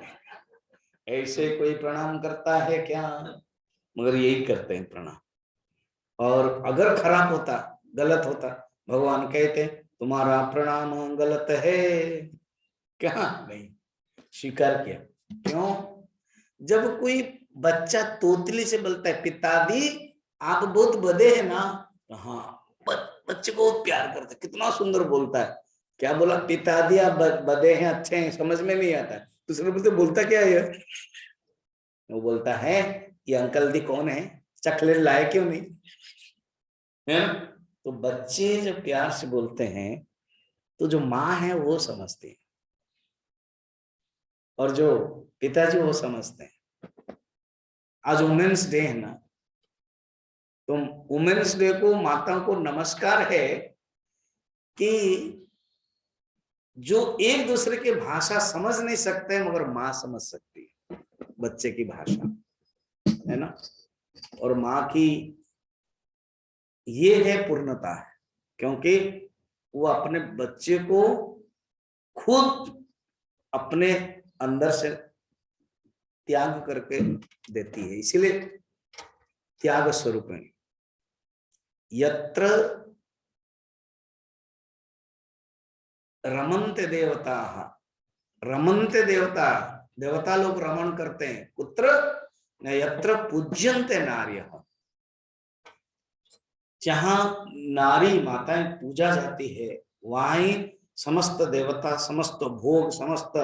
ऐसे कोई प्रणाम करता है क्या? मगर यही करते हैं प्रणाम। और अगर खराब होता, गलत होता, भगवान कहते तुम्हारा प्रणाम गलत है। क्या नहीं, स्वीकार किया। क्यों? जब कोई बच्चा तोतली से बोलता है पिताजी आप बहुत बड़े हैं ना, हाँ बच्चे बहुत प्यार करते, कितना सुंदर बोलता है। क्या बोला? पिताजी आप बड़े हैं, अच्छे हैं, समझ में नहीं आता। दूसरे बोलते बोलता क्या है? वो बोलता है ये अंकल दी कौन है, चखले लाए क्यों नहीं, है ना? तो बच्चे जब प्यार से बोलते हैं तो जो माँ है वो समझती है, और जो पिताजी वो समझते हैं। आज वुमेन्स डे है ना, तो वुमेन्स डे को माताओं को नमस्कार है कि जो एक दूसरे की भाषा समझ नहीं सकते मगर माँ समझ सकती है बच्चे की भाषा, है ना? और माँ की ये है पूर्णता है, क्योंकि वो अपने बच्चे को खुद अपने अंदर से त्याग करके देती है। इसीलिए त्याग स्वरूप है। यत्र रमन्ते देवता, रमन्ते देवता, देवता लोग रमण करते हैं। कुत्र? यत्र पूज्यन्ते नार्यः, जहां नारी माताएं पूजा जाती है, वहां ही समस्त देवता, समस्त भोग, समस्त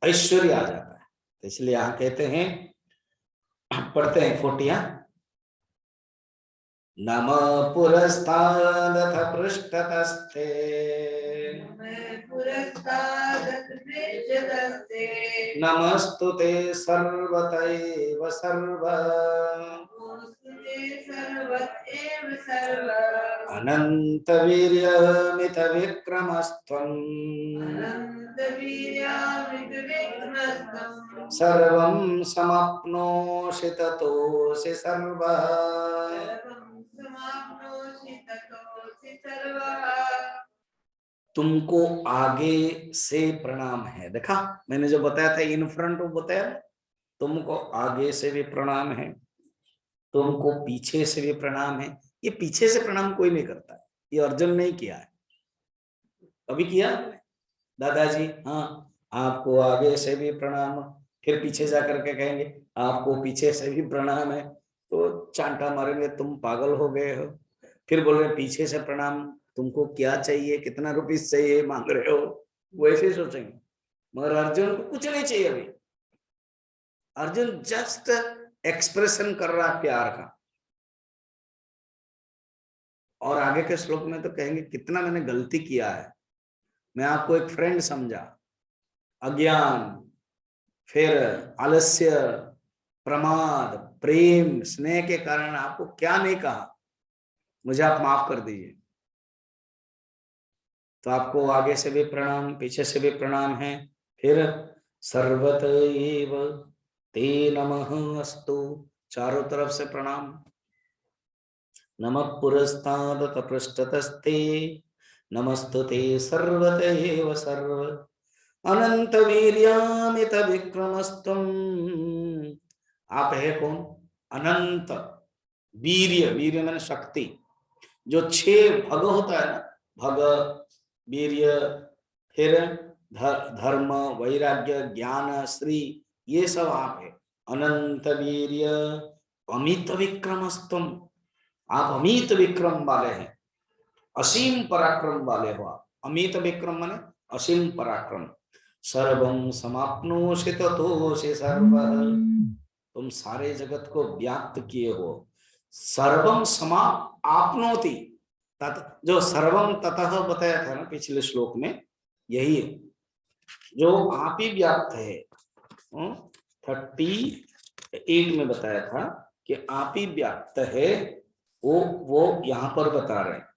ऐश्वर्य आ जाता है। तो इसलिए यहां कहते हैं, पढ़ते हैं फोटिया। नम पुरस्तादथ पृष्ठतस्थे, नमस्तुते सर्वतैव सर्व, अनंत वीर्यमित विक्रमस्त्वं, सर्वं समाप्नोषि ततोऽसि सर्वः। तुमको आगे से प्रणाम है। देखा मैंने जो बताया था इन फ्रंट, वो बताया तुमको आगे से भी प्रणाम है, तुमको पीछे से भी प्रणाम है। ये पीछे से प्रणाम कोई नहीं करता, ये अर्जुन ने किया है। अभी किया दादाजी, हाँ आपको आगे से भी प्रणाम, फिर पीछे जाकर के कहेंगे आपको पीछे से भी प्रणाम है, तो चांटा मारेंगे तुम पागल हो गए हो। फिर बोल रहे पीछे से प्रणाम, तुमको क्या चाहिए, कितना रुपीस चाहिए मांग रहे हो, वैसे ही सोचेंगे। मगर अर्जुन को कुछ नहीं चाहिए अभी, अर्जुन जस्ट एक्सप्रेशन कर रहा है प्यार का। और आगे के श्लोक में तो कहेंगे कितना मैंने गलती किया है, मैं आपको एक फ्रेंड समझा, अज्ञान, फिर आलस्य, प्रमाद, प्रेम, स्नेह के कारण आपको क्या नहीं कहा, मुझे आप माफ कर दीजिए। तो आपको आगे से भी प्रणाम, पीछे से भी प्रणाम है। फिर सर्वत एव ते नमः अस्तु, चारों तरफ से प्रणाम। नमः पुरस्तादथ पृष्ठतस्ते, नमस्तुते सर्वत एव सर्व, अनंत वीर्यामित विक्रमस्तुम। आप है कौन? अनंत वीर्य, वीर्य मैंने शक्ति, जो 6 भग होता है ना, भग, वीर्य, फिर धर्म, वैराग्य, ज्ञान, श्री, ये सब आप है। अनंत वीर्य अमित विक्रमस्तुम, आप अमित विक्रम वाले हैं, असीम पराक्रम वाले हो आप। अमित विक्रम माने असीम पराक्रम। सर्वं समाप्नोषि ततोषि सर्वः, तुम सारे जगत को व्याप्त किए हो। सर्वम समाप्त आपनोति, जो सर्वम ततः बताया था ना पिछले श्लोक में, यही है जो आप ही व्याप्त है। 38 में बताया था कि आप ही व्याप्त है, वो यहां पर बता रहे हैं।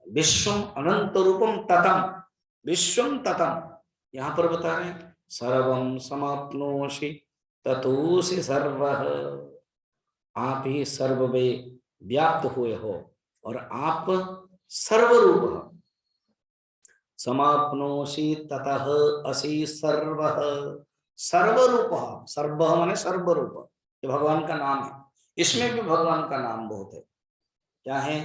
विश्वम अनंत रूपम ततम, विश्वम ततम यहां पर बता रहे हैं। सर्वम समाप्नोषि ततोषि सर्वः, आप ही सर्व में व्याप्त हुए हो और आप सर्वरूप हो। समाप्नोषि ततः असि सर्वः, सर्वरूप, सर्व माने सर्वरूप, ये भगवान का नाम है। इसमें भी भगवान का नाम बहुत है। क्या है?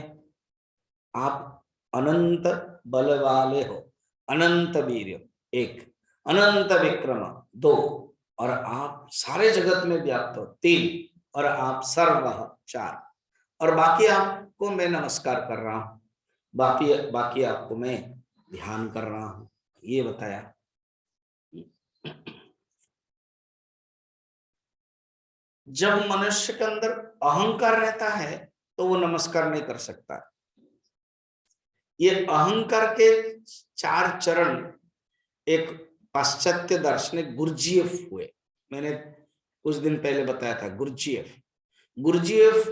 आप अनंत बल वाले हो, अनंत वीर्य 1, अनंत विक्रम 2, और आप सारे जगत में व्याप्त हो 3, और आप सर्व 4, और बाकी आपको मैं नमस्कार कर रहा हूं, बाकी बाकी आपको मैं ध्यान कर रहा हूं, ये बताया। जब मनुष्य के अंदर अहंकार रहता है तो वो नमस्कार नहीं कर सकता। ये अहंकार के 4 चरण एक पाश्चात्य दार्शनिक गुरजीएफ हुए, मैंने कुछ दिन पहले बताया था। गुरजीएफ, गुरजीएफ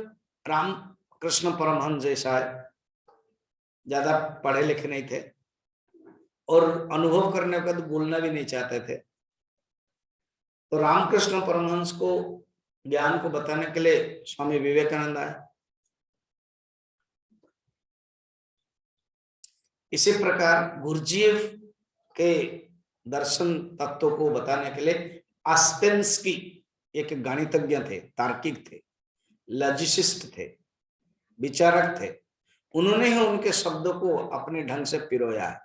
रामकृष्ण परमहंस जैसा है, ज्यादा पढ़े लिखे नहीं थे और अनुभव करने का तो बोलना भी नहीं चाहते थे। तो रामकृष्ण परमहंस को ज्ञान को बताने के लिए स्वामी विवेकानंद आए। इसी प्रकार गुरजीएफ के दर्शन तत्व को बताने के लिए आस्पेंस्की एक गणितज्ञ थे, तार्किक थे, लॉजिसिस्ट थे, विचारक थे, उन्होंने ही उनके शब्दों को अपने ढंग से पिरोया है,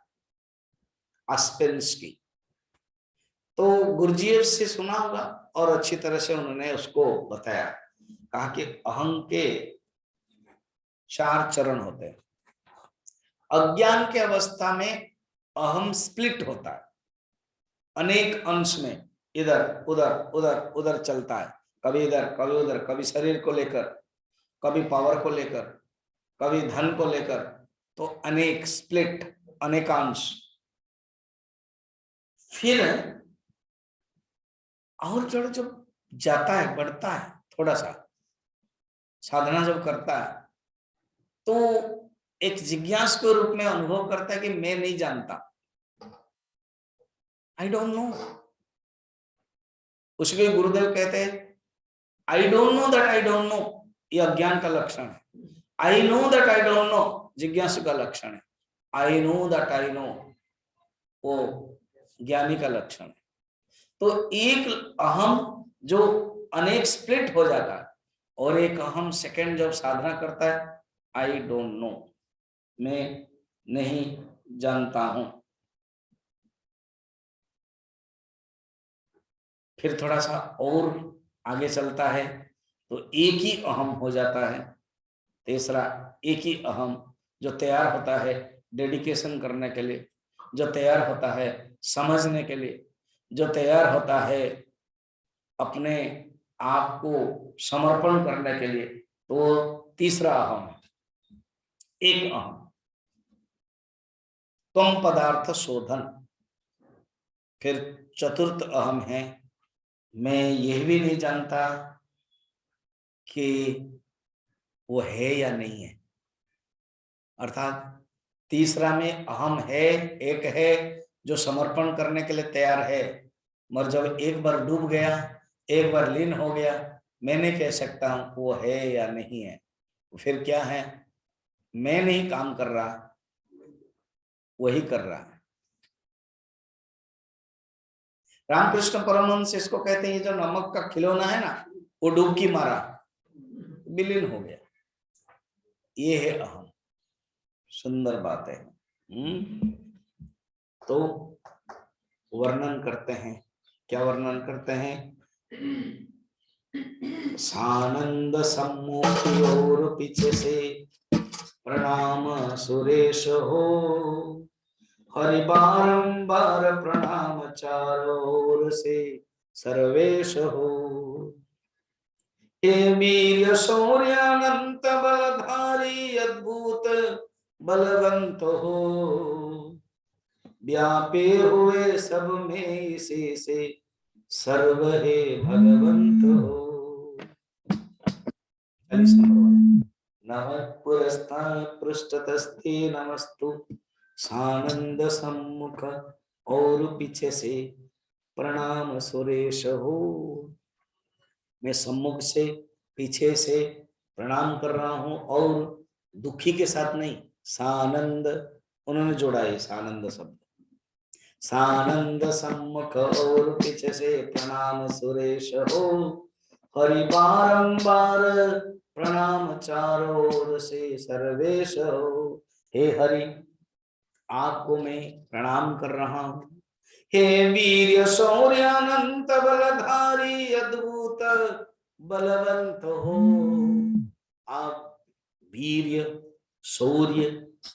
आस्पेंस्की। तो गुरजीएफ से सुना होगा और अच्छी तरह से उन्होंने उसको बताया, कहा कि अहं के 4 चरण होते हैं। अज्ञान के अवस्था में अहम स्प्लिट होता है, अनेक अंश में, इधर उधर उधर उधर चलता है, कभी इधर कभी उधर, कभी शरीर को लेकर, कभी पावर को लेकर, कभी धन को लेकर, तो अनेक स्प्लिट, अनेकांश। फिर और जब जाता है, बढ़ता है, थोड़ा सा साधना जब करता है तो एक जिज्ञास के रूप में अनुभव करता है कि मैं नहीं जानता, आई डोंट नो। उसके गुरुदेव कहते हैं I don't know that I don't know, ये अज्ञान का लक्षण है। I know that I don't know जिज्ञासु का लक्षण है। I know that I know वो ज्ञानी का लक्षण है। तो एक अहम जो अनेक स्प्लिट हो जाता है और एक अहम सेकंड जब साधना करता है, आई डोंट नो, मैं नहीं जानता हूं। फिर थोड़ा सा और आगे चलता है तो एक ही अहम हो जाता है। तीसरा एक ही अहम जो तैयार होता है डेडिकेशन करने के लिए, जो तैयार होता है समझने के लिए, जो तैयार होता है अपने आप को समर्पण करने के लिए, तो तीसरा अहम है, एक अहम। त्वम पदार्थ शोधन। फिर चतुर्थ अहम है, मैं यह भी नहीं जानता कि वो है या नहीं है। अर्थात तीसरा में अहम है, एक है जो समर्पण करने के लिए तैयार है, मगर जब एक बार डूब गया, एक बार लीन हो गया, मैं नहीं कह सकता हूं वो है या नहीं है। फिर क्या है, मैं नहीं काम कर रहा, वही कर रहा है। रामकृष्ण परमहंस इसको कहते हैं, जो नमक का खिलौना है ना, वो डुबकी मारा, विलीन हो गया, ये है अहम। सुंदर बात है। तो वर्णन करते हैं, क्या वर्णन करते हैं? सानंद सम्मुख और पीछे से प्रणाम सुरेश हो, हरि बारंबार प्रणाम चारों ओर से सर्वेश हो। हे वीर शौर्यानंत बलधारी अद्भुत बलवंत हो, व्यापे हुए सब में इसी से सर्व हे भगवंत हो। 40 नंबर वाला। नमः पुरस्तात् पृष्ठतस्ते नमस्तु, सानंद सम्मुख और पीछे से प्रणाम सुरेश हो। मैं सम्मुख से पीछे से प्रणाम कर रहा हूं, और दुखी के साथ नहीं, सानंद उन्होंने जोड़ा है, सानंद शब्द। सानंद सम्मुख और पीछे से प्रणाम सुरेश हो, हरि बारंबार प्रणाम चारों ओर से सर्वेश हो। हे हरि, आपको मैं प्रणाम कर रहा हूं। हे वीर शौर्यानंत बलधारी अद्भुत बलवंत हो, आप वीर्य शौर्य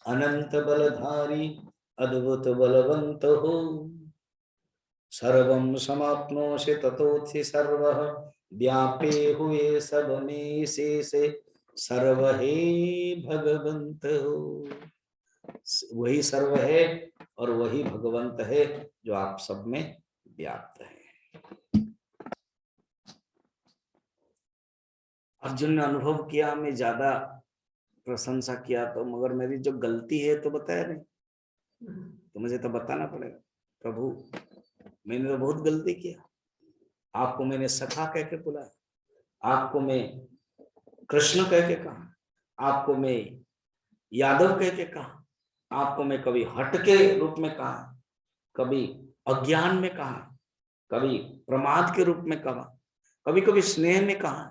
अनंत बलधारी अद्भुत बलवंत हो। सर्वं समाप्नोषि ततोऽसि सर्वः, व्यापे हुए सब में से सर्व हे भगवंत हो। वही सर्व है और वही भगवंत है जो आप सब में व्याप्त है। अर्जुन ने अनुभव किया, मैं ज्यादा प्रशंसा किया तो, मगर मेरी जो गलती है तो बताया नहीं, तो मुझे तो बताना पड़ेगा। प्रभु मैंने तो बहुत गलती किया, आपको मैंने सखा कह के बुलाया, आपको मैं कृष्ण कह के कहा, आपको मैं यादव कह के कहा, आपको मैं कभी हट के रूप में कहा, कभी अज्ञान में कहा, कभी प्रमाद के रूप में कहा, कभी कभी स्नेह में कहा,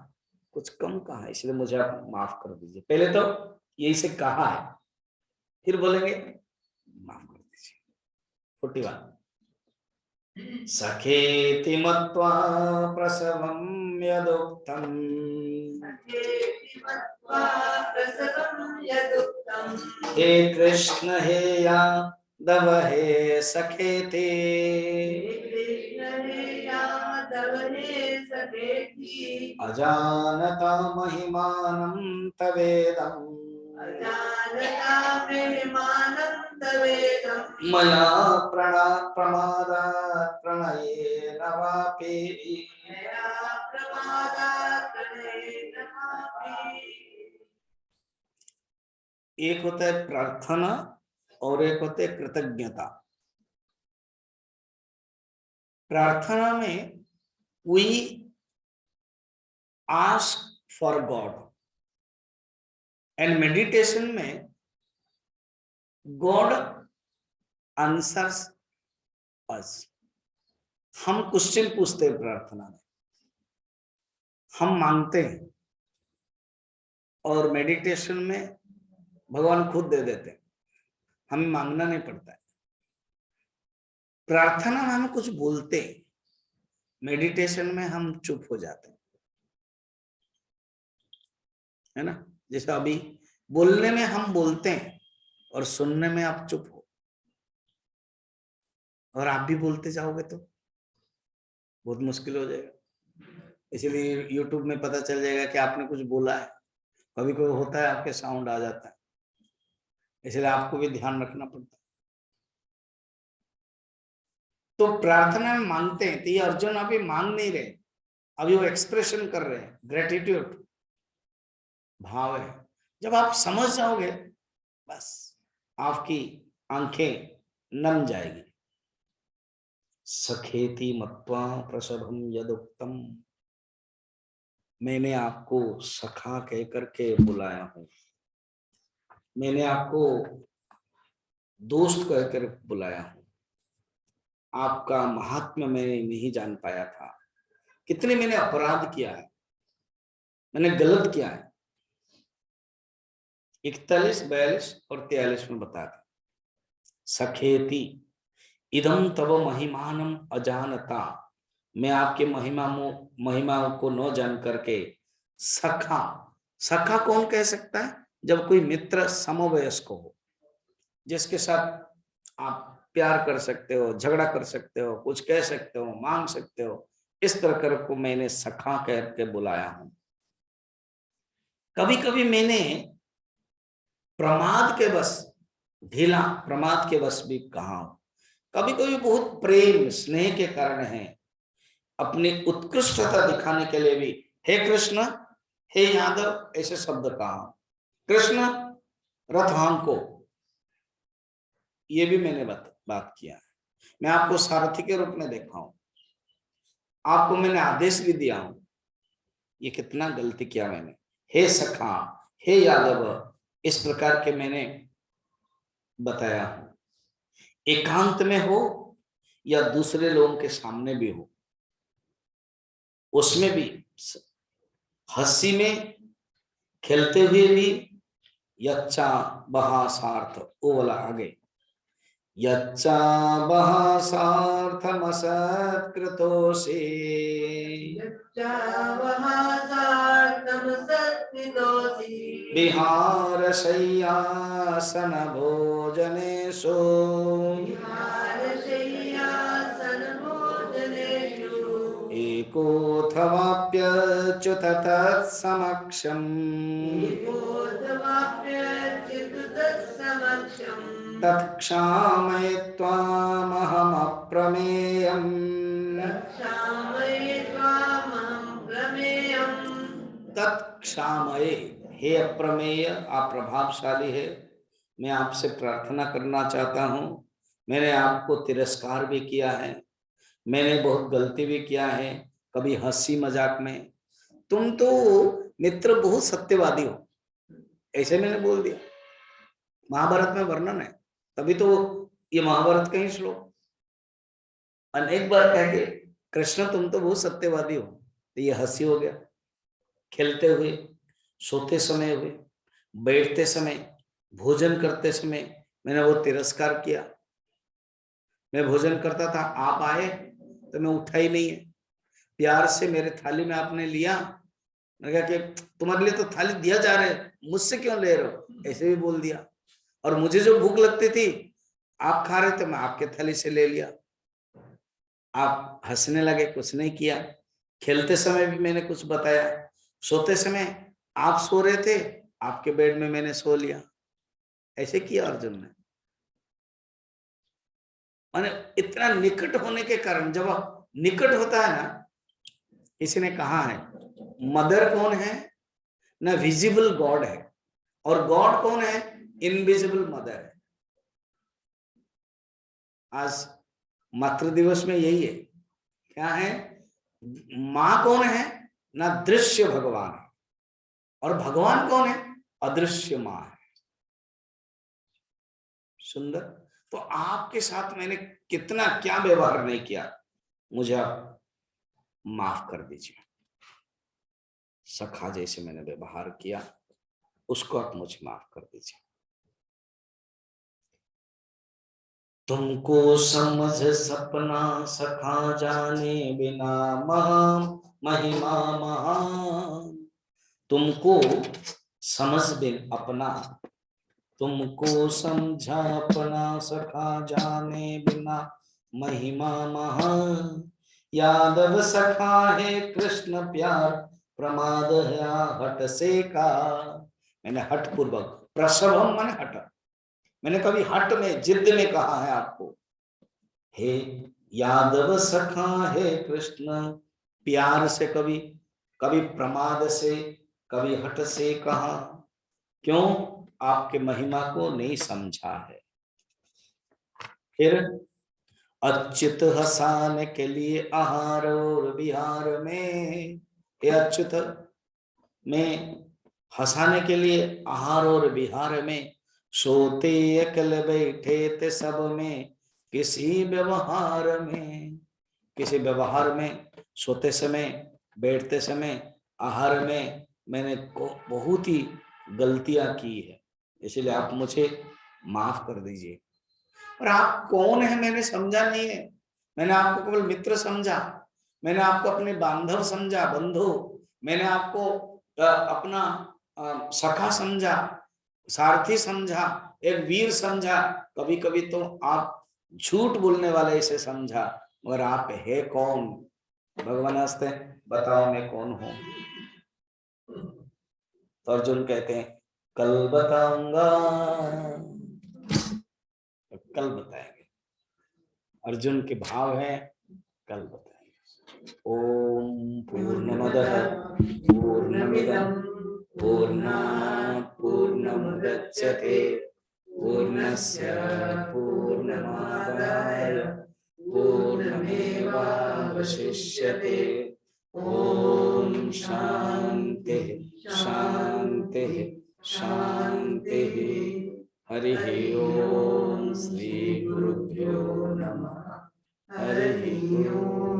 कुछ कम कहा, इसलिए मुझे आप माफ कर दीजिए। पहले तो यही से कहा है, फिर बोलेंगे माफ कर दीजिए। 41 सखेति मत्वा प्रसवं यदुक्तम्, हे कृष्ण हे यादव हे सखेति, अजानता महिमानं तवेदम्, मया प्रमादात् प्रणयेन वापि। एक होता है प्रार्थना और एक होता है कृतज्ञता। प्रार्थना में we ask for God and meditation में God answers us। हम क्वेश्चन पूछते हैं प्रार्थना में, हम मांगते हैं, और मेडिटेशन में भगवान खुद दे देते हैं, हमें मांगना नहीं पड़ता है। प्रार्थना में हम कुछ बोलते हैं, मेडिटेशन में हम चुप हो जाते हैं, है ना। जैसे अभी बोलने में हम बोलते हैं और सुनने में आप चुप हो, और आप भी बोलते जाओगे तो बहुत मुश्किल हो जाएगा। इसलिए YouTube में पता चल जाएगा कि आपने कुछ बोला है। कभी कभी होता है आपके साउंड आ जाता है, इसलिए आपको भी ध्यान रखना पड़ता है। तो प्रार्थना में मांगते हैं, तो ये अर्जुन अभी मांग नहीं रहे, अभी वो एक्सप्रेशन कर रहे हैं, ग्रेटिट्यूड भाव है। जब आप समझ जाओगे बस आपकी आंखें नम जाएगी। सखेति मत्वा प्रसभम यदुक्तम, मैंने आपको सखा कहकर के बुलाया हूं, मैंने आपको दोस्त कहकर बुलाया हूं। आपका महात्म्य मैंने नहीं जान पाया था, कितने मैंने अपराध किया है, मैंने गलत किया है। 41, 42 और 43 में बताया, सखेति इदम तव महिमानम अजानता, मैं आपके महिमाओं को न जान करके सखा। सखा कौन कह सकता है? जब कोई मित्र समवयस्क हो, जिसके साथ आप प्यार कर सकते हो, झगड़ा कर सकते हो, कुछ कह सकते हो, मांग सकते हो, इस तरह को मैंने सखा कह के बुलाया हूं। कभी कभी मैंने प्रमाद के बस, ढीला प्रमाद के बस भी कहा हूं। कभी कभी बहुत प्रेम स्नेह के कारण है, अपनी उत्कृष्टता दिखाने के लिए भी हे कृष्ण हे यादव ऐसे शब्द कहा। कृष्ण रथवान को, ये भी मैंने बात किया है। मैं आपको सारथी के रूप में देखा हूं, आपको मैंने आदेश भी दिया हूं। ये कितना गलती किया मैंने। हे सखा हे यादव इस प्रकार के मैंने बताया हूं। एकांत में हो या दूसरे लोगों के सामने भी हो, उसमें भी हंसी में खेलते हुए भी यच्चा बहा सार्थ, वो वाला आगे, यच्चा बहा सार्थमसत्कृतोषि, विहार शय्यासन भोजनेषु, एकोऽथवाप्यच्युत तत्समक्षम्, तत्क्षामये त्वामहमप्रमेयम्, तत्क्षामये हे अप्रमेय, आप प्रभावशाली है। मैं आपसे प्रार्थना करना चाहता हूं, मैंने आपको तिरस्कार भी किया है, मैंने बहुत गलती भी किया है, कभी हंसी मजाक में। तुम तो मित्र बहुत सत्यवादी हो, ऐसे मैंने बोल दिया। महाभारत में वर्णन है, तभी तो ये महाभारत का ही श्लोक अनेक बार कह के कृष्ण तुम तो बहुत सत्यवादी हो। तो ये हंसी हो गया, खेलते हुए, सोते समय हुए, बैठते समय, भोजन करते समय मैंने वो तिरस्कार किया। मैं भोजन करता था, आप आए तो मैं उठा ही नहीं है, प्यार से मेरे थाली में आपने लिया, मैंने कहा कि तुम्हारे लिए तो थाली दिया जा रहा है, मुझसे क्यों ले रहे हो, ऐसे भी बोल दिया। और मुझे जो भूख लगती थी आप खा रहे थे, मैं आपके थाली से ले लिया। आप हंसने लगे, कुछ नहीं किया। खेलते समय भी मैंने कुछ बताया, सोते समय आप सो रहे थे, आपके बेड में मैंने सो लिया। ऐसे किया अर्जुन ने। माने इतना निकट होने के कारण, जब निकट होता है ना, किसी ने कहा है मदर कौन है ना, विजिबल गॉड है, और गॉड कौन है, इनविजिबल मदर है। आज मातृ दिवस में यही है। क्या है, मां कौन है ना, दृश्य भगवान है, और भगवान कौन है, अदृश्य मां है। सुंदर। तो आपके साथ मैंने कितना क्या व्यवहार नहीं किया, मुझे आप माफ कर दीजिए। सखा जैसे मैंने व्यवहार किया, उसको आप मुझे माफ कर दीजिए। तुमको समझ सपना सखा जाने बिना महिमा महान। तुमको समझ बिन अपना, तुमको समझा अपना सखा जाने बिना महिमा महान। यादव सखा है कृष्ण प्यार, प्रमाद है हट से का। मैंने हट पूर्वक, प्रसवम माने हट, मैंने कभी हट में जिद में कहा है आपको, हे यादव सखा है कृष्ण, प्यार से कभी, कभी प्रमाद से, कभी हट से कहा। क्यों, आपके महिमा को नहीं समझा है। फिर अच्युत हंसाने के लिए आहार और विहार में, ये अच्युत में हंसाने के लिए आहार और विहार में, सोते अकेले बैठे थे सब में, किसी व्यवहार में, किसी व्यवहार में, सोते समय, बैठते समय, आहार में मैंने बहुत ही गलतियां की है, इसलिए आप मुझे माफ कर दीजिए। और आप कौन है मैंने समझा नहीं है। मैंने आपको केवल मित्र समझा, मैंने आपको अपने बांधव समझा, बंधु, मैंने आपको अपना सखा समझा, सारथी समझा, एक वीर समझा। कभी कभी तो आप झूठ बोलने वाले इसे समझा, मगर आप है कौन। भगवान हंसते हैं, बताओ मैं कौन हूं। तो अर्जुन कहते हैं कल बताऊंगा, कल बताएंगे। अर्जुन के भाव है कल बताएंगे। ओम पूर्णमदः पूर्णमिदं पूर्णात् पूर्णमुदच्यते पूर्णस्य पूर्णमादाय पूर्णमेवावशिष्यते। ओम शांति शांति शांति। हरि ओम। श्री गुरुभ्यो नमः। हरि ओम।